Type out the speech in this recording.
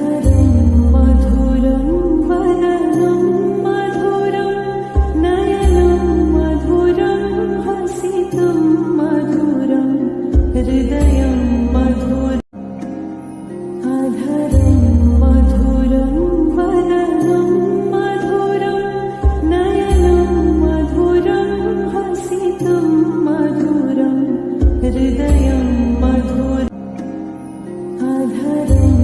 अधरं मधुरं वदनं मधुरं नयनं मधुरं हसितं मधुरं हृदयं मधुरम् अधरं मधुरं वदनं मधुरं नयनं मधुरं हसितं मधुरं हृदयं मधुरम् अधरं